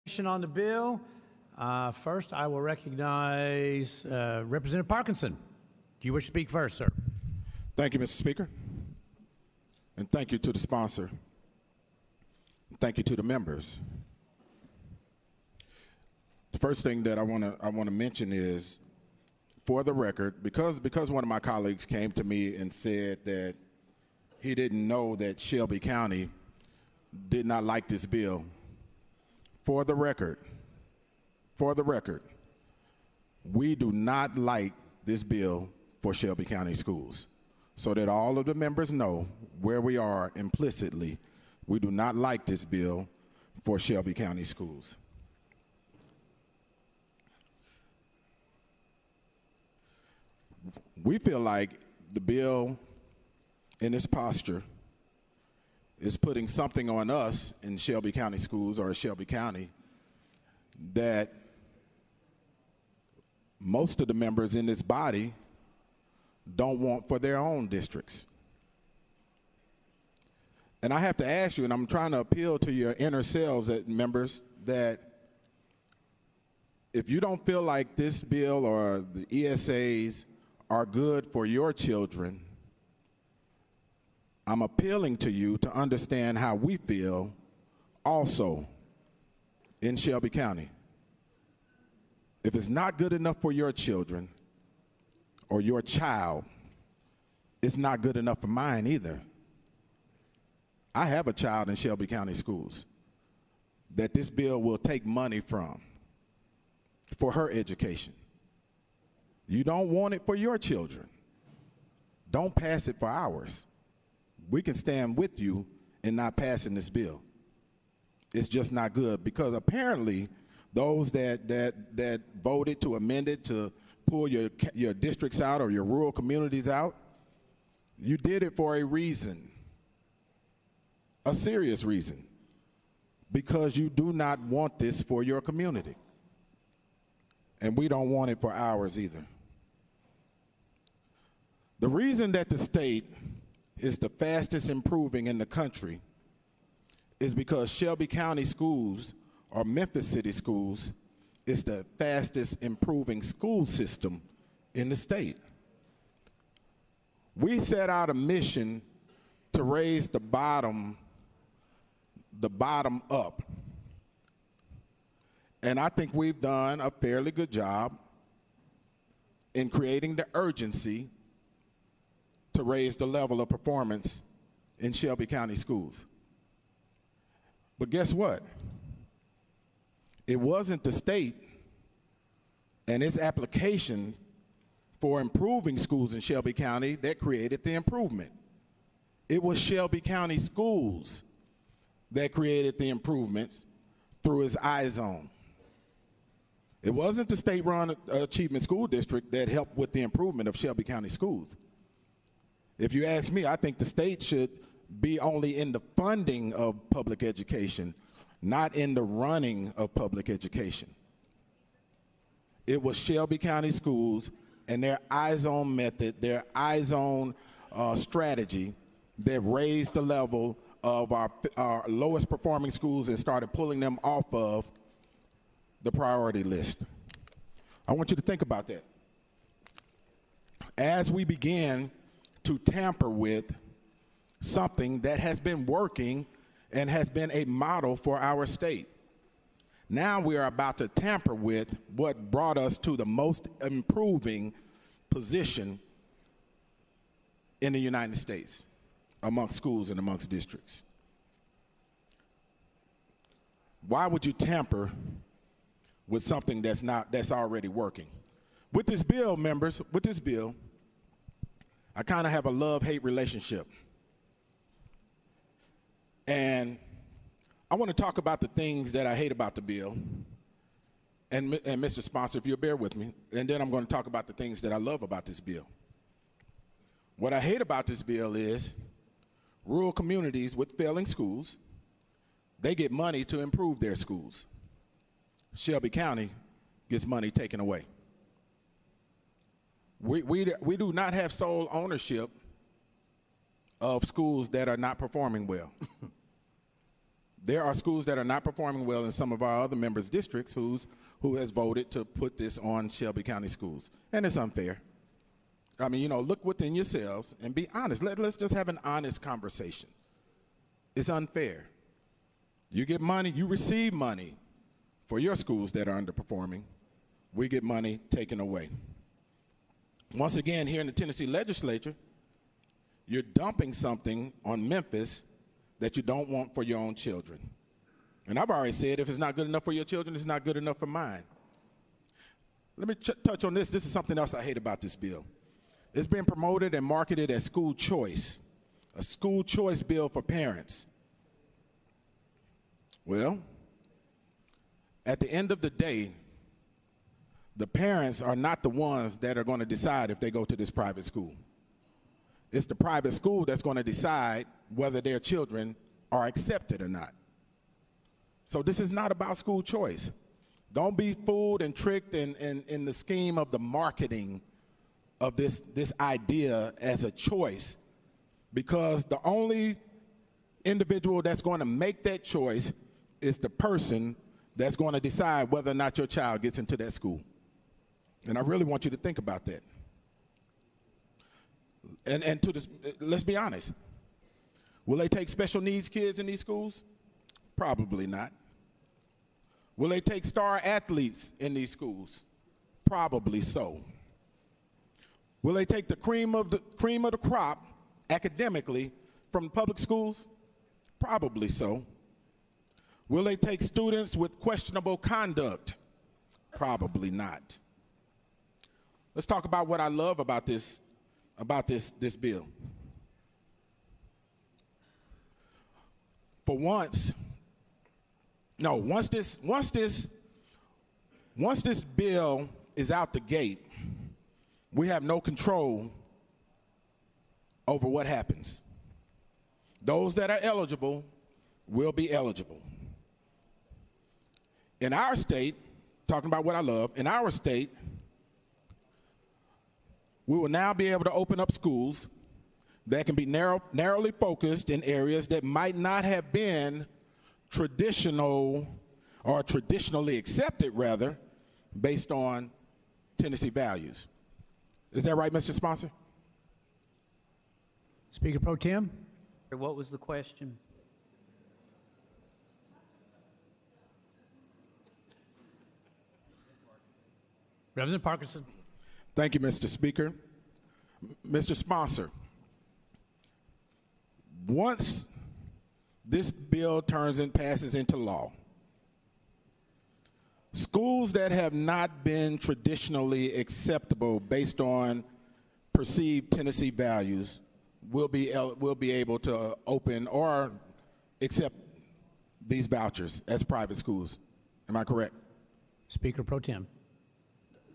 On the bill. First, I will recognize Representative Parkinson. Do you wish to speak first, sir? Thank you, Mr. Speaker. And thank you to the sponsor. Thank you to the members. The first thing that I want to mention is, for the record, because one of my colleagues came to me and said that he didn't know that Shelby County did not like this bill. For the record, we do not like this bill for Shelby County schools. So that all of the members know where we are implicitly, we do not like this bill for Shelby County schools. We feel like the bill in its posture is putting something on us in Shelby County schools or Shelby County that most of the members in this body don't want for their own districts. And I have to ask you, and I'm trying to appeal to your inner selves, members, that if you don't feel like this bill or the ESAs are good for your children, I'm appealing to you to understand how we feel also in Shelby County. If it's not good enough for your children or your child, it's not good enough for mine either. I have a child in Shelby County schools that this bill will take money from for her education. You don't want it for your children. Don't pass it for ours. We can stand with you in not passing this bill. It's just not good, because apparently those that voted to amend it to pull your districts out or your rural communities out, you did it for a reason, a serious reason, because you do not want this for your community. And we don't want it for ours either. The reason that the state is the fastest improving in the country is because Shelby County schools, or Memphis City schools, is the fastest improving school system in the state. We set out a mission to raise the bottom up. And I think we've done a fairly good job in creating the urgency to raise the level of performance in Shelby County schools. But guess what? It wasn't the state and its application for improving schools in Shelby County that created the improvement. It was Shelby County schools that created the improvements through its iZone. It wasn't the state-run Achievement School District that helped with the improvement of Shelby County schools. If you ask me, I think the state should be only in the funding of public education, not in the running of public education. It was Shelby County schools and their iZone method, their iZone strategy that raised the level of our lowest performing schools and started pulling them off of the priority list. I want you to think about that. As we begin to tamper with something that has been working and has been a model for our state, now we are about to tamper with what brought us to the most improving position in the United States amongst schools and amongst districts. Why would you tamper with something that's already working? With this bill, members, with this bill, I kind of have a love-hate relationship. And I want to talk about the things that I hate about the bill. And Mr. Sponsor, if you'll bear with me, and then I'm going to talk about the things that I love about this bill. What I hate about this bill is rural communities with failing schools, they get money to improve their schools. Shelby County gets money taken away. We do not have sole ownership of schools that are not performing well. There are schools that are not performing well in some of our other members' districts who has voted to put this on Shelby County schools, and it's unfair. I mean, look within yourselves and be honest. Let's just have an honest conversation. It's unfair. You get money, you receive money for your schools that are underperforming. We get money taken away. Once again, here in the Tennessee legislature, you're dumping something on Memphis that you don't want for your own children. And I've already said, if it's not good enough for your children, it's not good enough for mine. Let me touch on this. This is something else I hate about this bill. It's been promoted and marketed as school choice, a school choice bill for parents. Well, at the end of the day, the parents are not the ones that are going to decide if they go to this private school. It's the private school that's going to decide whether their children are accepted or not. So this is not about school choice. Don't be fooled and tricked in the scheme of the marketing of this idea as a choice, because the only individual that's going to make that choice is the person that's going to decide whether or not your child gets into that school. And I really want you to think about that. And to this, let's be honest. Will they take special needs kids in these schools? Probably not. Will they take star athletes in these schools? Probably so. Will they take the cream of the crop academically from public schools? Probably so. Will they take students with questionable conduct? Probably not. Let's talk about what I love about this bill. For once this bill is out the gate, we have no control over what happens. Those that are eligible will be eligible. In our state, talking about what I love, in our state, we will now be able to open up schools that can be narrowly focused in areas that might not have been traditional or traditionally accepted, rather, based on Tennessee values. Is that right, Mr. Sponsor? Speaker Pro Tem. What was the question? Representative Parkinson. Thank you, Mr. Speaker. Mr. Sponsor, once this bill turns and passes into law, schools that have not been traditionally acceptable based on perceived Tennessee values will be able to open or accept these vouchers as private schools. Am I correct? Speaker Pro Tem.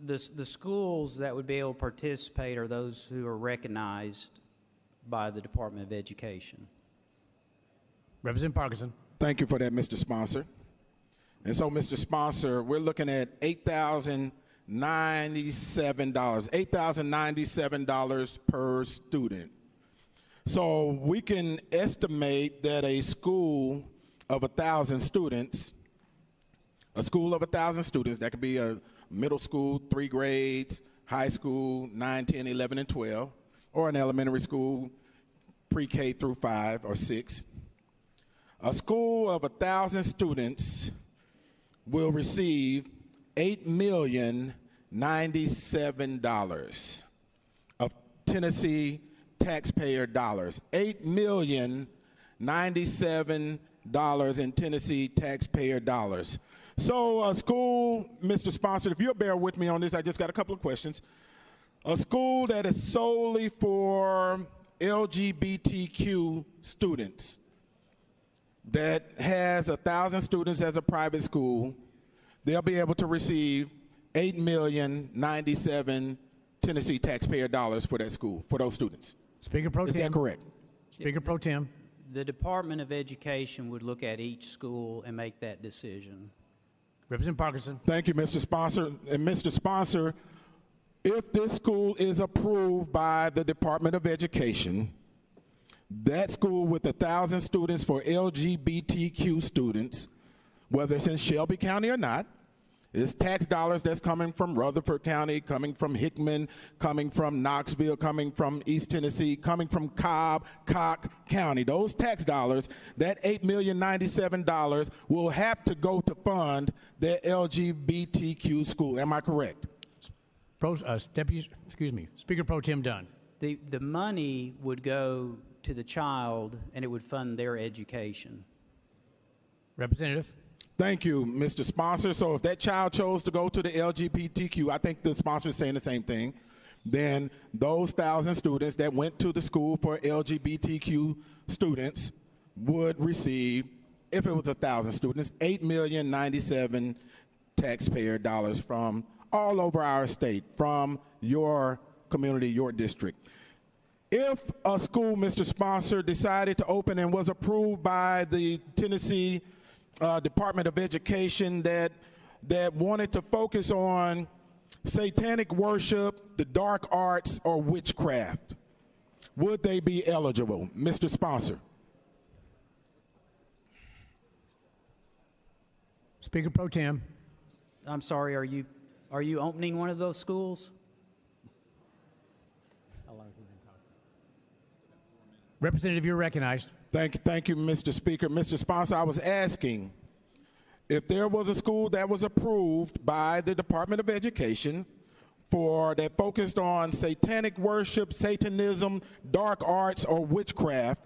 The schools that would be able to participate are those who are recognized by the Department of Education. Representative Parkinson. Thank you for that, Mr. Sponsor. And so, Mr. Sponsor, we're looking at $8,097 per student. So we can estimate that a school of 1,000 students, that could be a middle school, 3 grades, high school, 9, 10, 11, and 12, or an elementary school, pre-K through 5 or 6. A school of 1,000 students will receive $8,097,000 of Tennessee taxpayer dollars. $8,097,000 in Tennessee taxpayer dollars. So a school, Mr. Sponsor, if you'll bear with me on this, I just got a couple of questions. A school that is solely for LGBTQ students, that has 1,000 students as a private school, they'll be able to receive $8,097,000 Tennessee taxpayer dollars for that school, for those students. Speaker Pro Tem. Is that correct? Speaker Pro Tem. The Department of Education would look at each school and make that decision. Representative Parkinson. Thank you, Mr. Sponsor. And Mr. Sponsor, if this school is approved by the Department of Education, That school with 1,000 students for LGBTQ students, whether it's in Shelby County or not, it's tax dollars that's coming from Rutherford County, coming from Hickman, coming from Knoxville, coming from East Tennessee, coming from Cobb, County. Those tax dollars, that $8,097,000 will have to go to fund the LGBTQ school. Am I correct? Speaker Pro Tem Dunn. The money would go to the child, and it would fund their education. Representative. Thank you, Mr. Sponsor. So if that child chose to go to the LGBTQ, I think the sponsor is saying the same thing, then those 1,000 students that went to the school for LGBTQ students would receive, if it was 1,000 students, $8,097,000 taxpayer dollars from all over our state, from your community, your district. If a school, Mr. Sponsor, decided to open and was approved by the Tennessee Department of Education that wanted to focus on satanic worship, the dark arts, or witchcraft, would they be eligible? Mr. Sponsor. Speaker Pro Tem. I'm sorry, are you opening one of those schools? Representative, you're recognized. Thank you, Mr. Speaker. Mr. Sponsor, I was asking if there was a school that was approved by the Department of Education that focused on satanic worship, Satanism, dark arts, or witchcraft,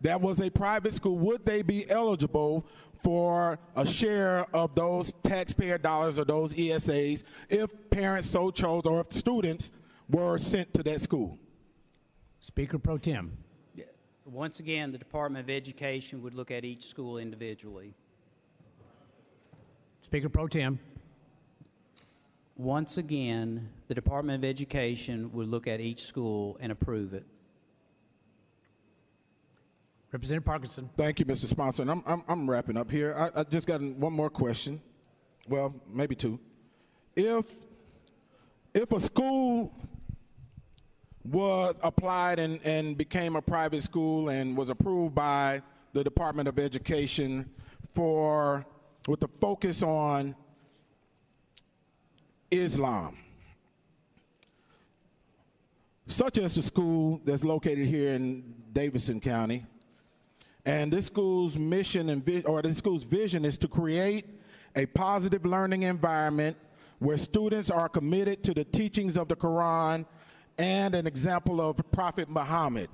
that was a private school, would they be eligible for a share of those taxpayer dollars or those ESAs if parents so chose or if students were sent to that school? Speaker Pro Tem. Once again, the Department of Education would look at each school individually. Speaker Pro Tem. Once again, the Department of Education would look at each school and approve it. Representative Parkinson. Thank you, Mr. Sponsor. And I'm wrapping up here. I just got one more question. Well, maybe two. If a school was applied and became a private school and was approved by the Department of Education with the focus on Islam, such as the school that's located here in Davidson County, and this school's mission and this school's vision is to create a positive learning environment where students are committed to the teachings of the Quran and an example of Prophet Muhammad.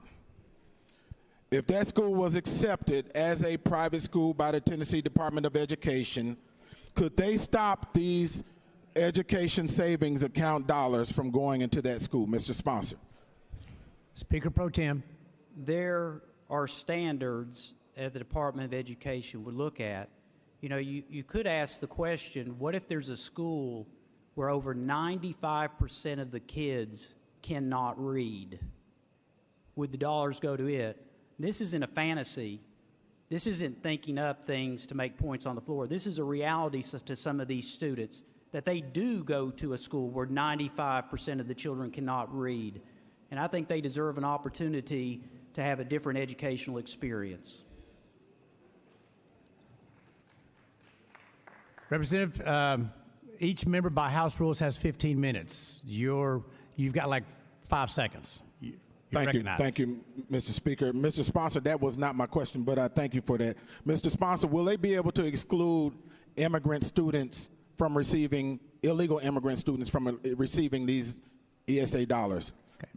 If that school was accepted as a private school by the Tennessee Department of Education, could they stop these education savings account dollars from going into that school, Mr. Sponsor? Speaker Pro Tem. There are standards that the Department of Education would look at. You know, you could ask the question, what if there's a school where over 95% of the kids cannot read? Would the dollars go to it? This isn't a fantasy. This isn't thinking up things to make points on the floor. This is a reality to some of these students, that they do go to a school where 95% of the children cannot read. And I think they deserve an opportunity to have a different educational experience. Representative, each member by House rules has 15 minutes. You've got like 5 seconds. Thank you, Mr. Speaker. Mr. Sponsor, that was not my question, but I thank you for that. Mr. Sponsor, will they be able to exclude immigrant students from receiving, illegal immigrant students from receiving these ESA dollars? Okay.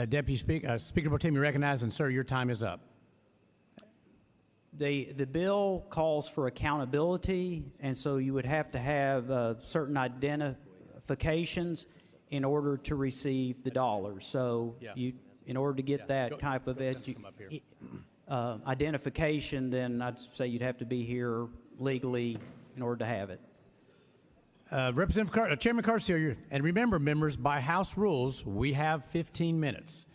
Deputy Speaker, Speaker Pro Tem, you recognize, and sir, your time is up. The bill calls for accountability, and so you would have to have certain identifications in order to receive the dollars. So in order to get that type of identification, then I'd say you'd have to be here legally in order to have it. Chairman Carcio, and remember, members, by House rules, we have 15 minutes.